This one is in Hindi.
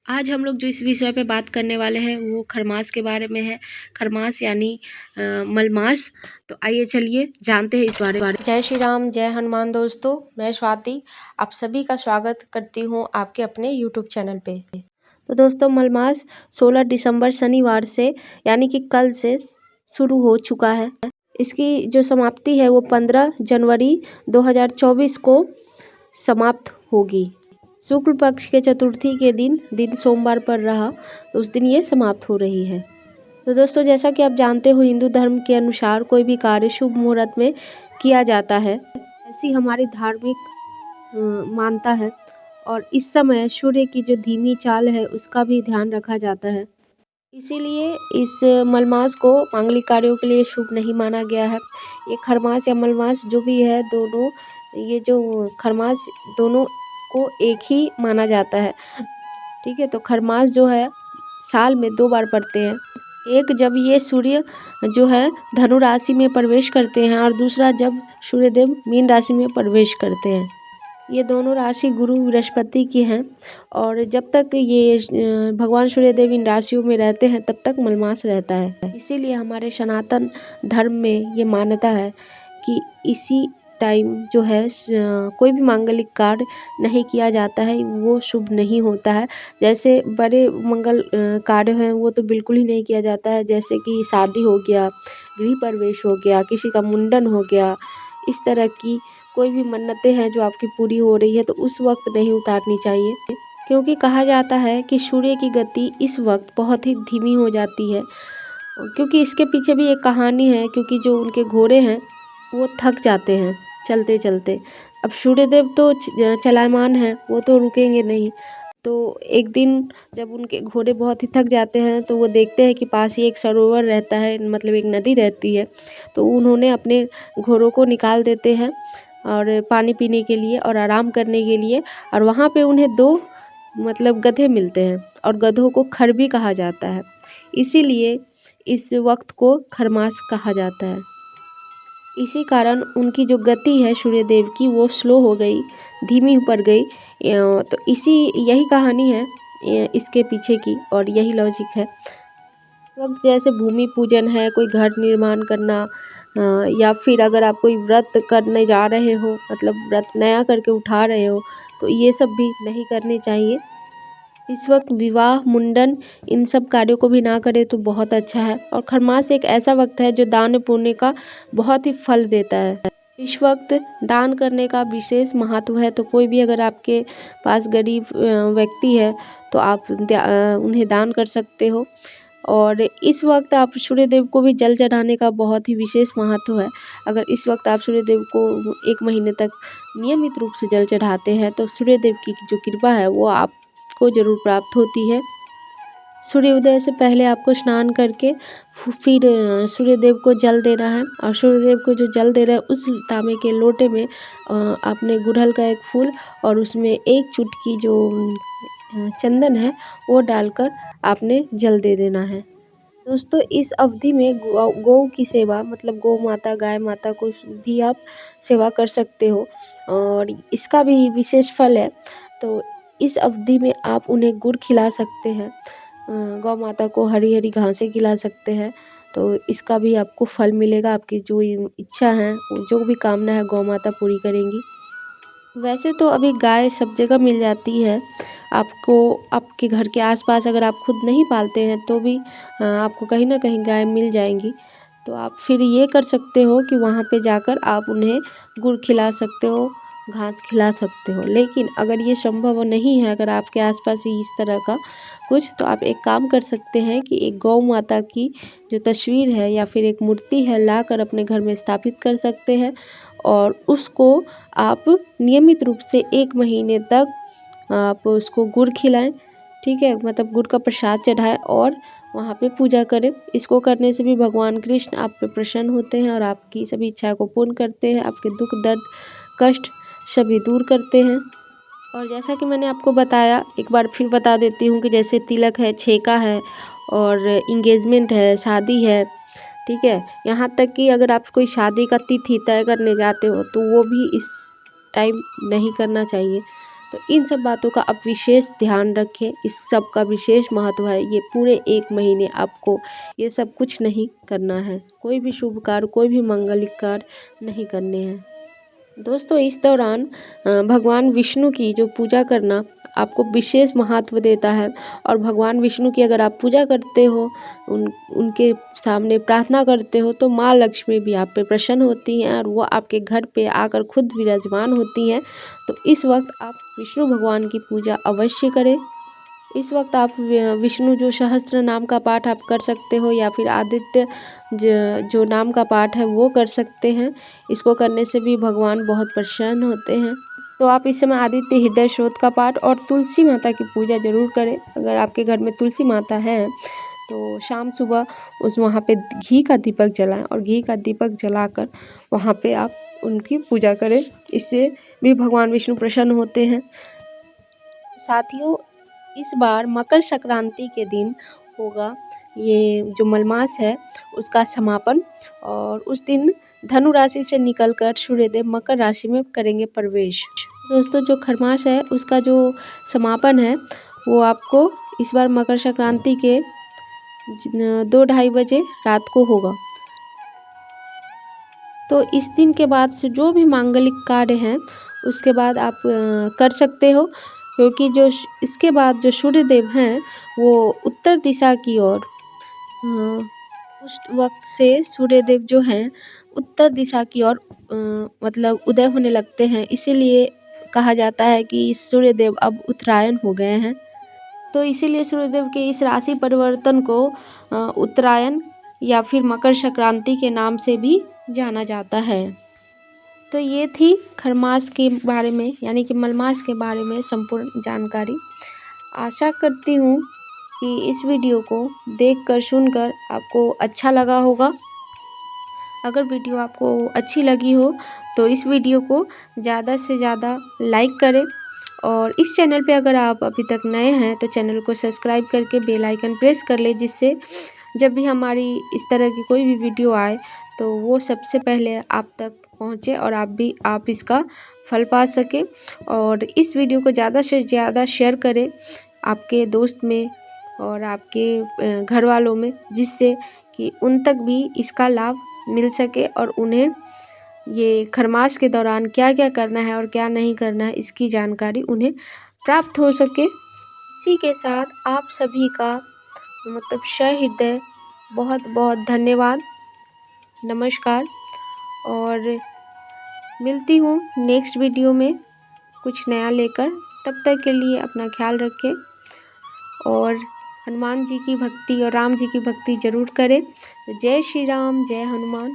आज हम लोग जो इस विषय पे बात करने वाले हैं वो खरमास के बारे में है। खरमास यानी मलमास। तो आइए चलिए जानते हैं इस बारे में। जय श्री राम, जय हनुमान। दोस्तों, मैं स्वाति आप सभी का स्वागत करती हूँ आपके अपने यूट्यूब चैनल पे। तो दोस्तों, मलमास 16 दिसंबर शनिवार से यानी कि कल से शुरू हो चुका है। इसकी जो समाप्ति है वो 15 जनवरी 2024 को समाप्त होगी। शुक्ल पक्ष के चतुर्थी के दिन सोमवार पर रहा, तो उस दिन ये समाप्त हो रही है। तो दोस्तों, जैसा कि आप जानते हो, हिंदू धर्म के अनुसार कोई भी कार्य शुभ मुहूर्त में किया जाता है, ऐसी हमारी धार्मिक मान्यता है। और इस समय सूर्य की जो धीमी चाल है उसका भी ध्यान रखा जाता है। इसीलिए इस मलमास को मांगलिक कार्यों के लिए शुभ नहीं माना गया है। ये खरमास या मलमास जो भी है, दोनों ये जो खरमास दोनों को एक ही माना जाता है। ठीक है, तो खरमास जो है साल में 2 बार पड़ते हैं। एक जब ये सूर्य जो है धनु राशि में प्रवेश करते हैं और दूसरा जब सूर्यदेव मीन राशि में प्रवेश करते हैं। ये दोनों राशि गुरु बृहस्पति की हैं और जब तक ये भगवान सूर्यदेव इन राशियों में रहते हैं तब तक मलमास रहता है। इसीलिए हमारे सनातन धर्म में ये मान्यता है कि इसी टाइम जो है कोई भी मांगलिक कार्य नहीं किया जाता है, वो शुभ नहीं होता है। जैसे बड़े मंगल कार्य हैं वो तो बिल्कुल ही नहीं किया जाता है, जैसे कि शादी हो गया, गृह प्रवेश हो गया, किसी का मुंडन हो गया। इस तरह की कोई भी मन्नतें हैं जो आपकी पूरी हो रही है तो उस वक्त नहीं उतारनी चाहिए, क्योंकि कहा जाता है कि सूर्य की गति इस वक्त बहुत ही धीमी हो जाती है। क्योंकि इसके पीछे भी एक कहानी है, क्योंकि जो उनके घोड़े हैं वो थक जाते हैं चलते चलते। अब सूर्यदेव तो चलायमान है, वो तो रुकेंगे नहीं। तो एक दिन जब उनके घोड़े बहुत ही थक जाते हैं तो वो देखते हैं कि पास ही एक सरोवर रहता है, मतलब एक नदी रहती है। तो उन्होंने अपने घोड़ों को निकाल देते हैं और पानी पीने के लिए और आराम करने के लिए। और वहाँ पे उन्हें 2 मतलब गधे मिलते हैं और गधों को खर भी कहा जाता है। इसीलिए इस वक्त को खरमास कहा जाता है। इसी कारण उनकी जो गति है सूर्यदेव की वो स्लो हो गई, धीमी पड़ गई। तो यही कहानी है इसके पीछे की और यही लॉजिक है। वक्त जैसे भूमि पूजन है, कोई घर निर्माण करना, या फिर अगर आप कोई व्रत करने जा रहे हो, मतलब व्रत नया करके उठा रहे हो, तो ये सब भी नहीं करने चाहिए। इस वक्त विवाह, मुंडन इन सब कार्यों को भी ना करें तो बहुत अच्छा है। और खरमास एक ऐसा वक्त है जो दान पुण्य का बहुत ही फल देता है। इस वक्त दान करने का विशेष महत्व है। तो कोई भी अगर आपके पास गरीब व्यक्ति है तो आप उन्हें दान कर सकते हो। और इस वक्त आप सूर्यदेव को भी जल चढ़ाने का बहुत ही विशेष महत्व है। अगर इस वक्त आप सूर्यदेव को 1 महीने तक नियमित रूप से जल चढ़ाते हैं तो सूर्यदेव की जो कृपा है वो आपको ज़रूर प्राप्त होती है। सूर्योदय से पहले आपको स्नान करके फिर सूर्यदेव को जल देना है। और सूर्यदेव को जो जल दे रहे हैं उस तांबे के लोटे में आपने गुड़हल का एक फूल और उसमें 1 चुटकी जो चंदन है वो डालकर आपने जल दे देना है। दोस्तों, इस अवधि में गौ की सेवा, मतलब गौ माता, गाय माता को भी आप सेवा कर सकते हो और इसका भी विशेष फल है। तो इस अवधि में आप उन्हें गुड़ खिला सकते हैं, गौ माता को हरी हरी घासें खिला सकते हैं। तो इसका भी आपको फल मिलेगा। आपकी जो इच्छा है, जो भी कामना है, गौ माता पूरी करेंगी। वैसे तो अभी गाय सब जगह मिल जाती है आपको। आपके घर के आसपास अगर आप खुद नहीं पालते हैं तो भी आपको कहीं ना कहीं गाय मिल जाएंगी। तो आप फिर ये कर सकते हो कि वहाँ पे जाकर आप उन्हें गुड़ खिला सकते हो, घास खिला सकते हो। लेकिन अगर ये संभव नहीं है, अगर आपके आसपास ही इस तरह का कुछ, तो आप एक काम कर सकते हैं कि एक गौ माता की जो तस्वीर है या फिर एक मूर्ति है लाकर अपने घर में स्थापित कर सकते हैं और उसको आप नियमित रूप से 1 महीने तक आप उसको गुड़ खिलाएं। ठीक है, मतलब गुड़ का प्रसाद चढ़ाएं और वहाँ पे पूजा करें। इसको करने से भी भगवान कृष्ण आप पे प्रसन्न होते हैं और आपकी सभी इच्छाओं को पूर्ण करते हैं, आपके दुख दर्द कष्ट सभी दूर करते हैं। और जैसा कि मैंने आपको बताया, एक बार फिर बता देती हूँ कि जैसे तिलक है, छेका है और इंगेजमेंट है, शादी है, ठीक है, यहाँ तक कि अगर आप कोई शादी का तिथि तय करने जाते हो तो वो भी इस टाइम नहीं करना चाहिए। तो इन सब बातों का आप विशेष ध्यान रखें। इस सब का विशेष महत्व है। ये पूरे 1 महीने आपको ये सब कुछ नहीं करना है। कोई भी शुभ कार्य, कोई भी मांगलिक कार्य नहीं करने हैं। दोस्तों इस दौरान भगवान विष्णु की जो पूजा करना आपको विशेष महत्व देता है। और भगवान विष्णु की अगर आप पूजा करते हो, उनके सामने प्रार्थना करते हो, तो माँ लक्ष्मी भी आप पे प्रसन्न होती हैं और वो आपके घर पे आकर खुद विराजमान होती हैं। तो इस वक्त आप विष्णु भगवान की पूजा अवश्य करें। इस वक्त आप विष्णु जो सहस्त्र नाम का पाठ आप कर सकते हो, या फिर आदित्य जो नाम का पाठ है वो कर सकते हैं। इसको करने से भी भगवान बहुत प्रसन्न होते हैं। तो आप इस समय आदित्य हृदय स्रोत का पाठ और तुलसी माता की पूजा जरूर करें। अगर आपके घर में तुलसी माता है तो शाम सुबह वहाँ पे घी का दीपक जलाएं और घी का दीपक जलाकर वहाँ पे आप उनकी पूजा करें। इससे भी भगवान विष्णु प्रसन्न होते हैं। साथियों इस बार मकर संक्रांति के दिन होगा ये जो मलमास है उसका समापन, और उस दिन धनु राशि से निकलकर सूर्यदेव मकर राशि में करेंगे प्रवेश। दोस्तों जो खरमास है उसका जो समापन है वो आपको इस बार मकर संक्रांति के 2-2:30 बजे रात को होगा। तो इस दिन के बाद से जो भी मांगलिक कार्य हैं उसके बाद आप कर सकते हो, क्योंकि जो इसके बाद जो सूर्यदेव हैं वो उत्तर दिशा की ओर उस वक्त से सूर्यदेव जो हैं उत्तर दिशा की ओर मतलब उदय होने लगते हैं। इसीलिए कहा जाता है कि सूर्यदेव अब उत्तरायण हो गए हैं। तो इसीलिए सूर्यदेव के इस राशि परिवर्तन को उत्तरायण या फिर मकर संक्रांति के नाम से भी जाना जाता है। तो ये थी खरमास के बारे में यानी कि मलमास के बारे में संपूर्ण जानकारी। आशा करती हूँ कि इस वीडियो को देखकर सुनकर आपको अच्छा लगा होगा। अगर वीडियो आपको अच्छी लगी हो तो इस वीडियो को ज़्यादा से ज़्यादा लाइक करें, और इस चैनल पे अगर आप अभी तक नए हैं तो चैनल को सब्सक्राइब करके बेल आइकन प्रेस कर ले, जिससे जब भी हमारी इस तरह की कोई भी वीडियो आए तो वो सबसे पहले आप तक पहुँचे और आप इसका फल पा सकें। और इस वीडियो को ज़्यादा से ज़्यादा शेयर करें आपके दोस्त में और आपके घर वालों में, जिससे कि उन तक भी इसका लाभ मिल सके और उन्हें ये खरमास के दौरान क्या क्या करना है और क्या नहीं करना है इसकी जानकारी उन्हें प्राप्त हो सके। इसी के साथ आप सभी का मतलब सहृदय बहुत बहुत धन्यवाद, नमस्कार। और मिलती हूँ नेक्स्ट वीडियो में कुछ नया लेकर। तब तक के लिए अपना ख्याल रखें और हनुमान जी की भक्ति और राम जी की भक्ति जरूर करें। जय श्री राम, जय हनुमान।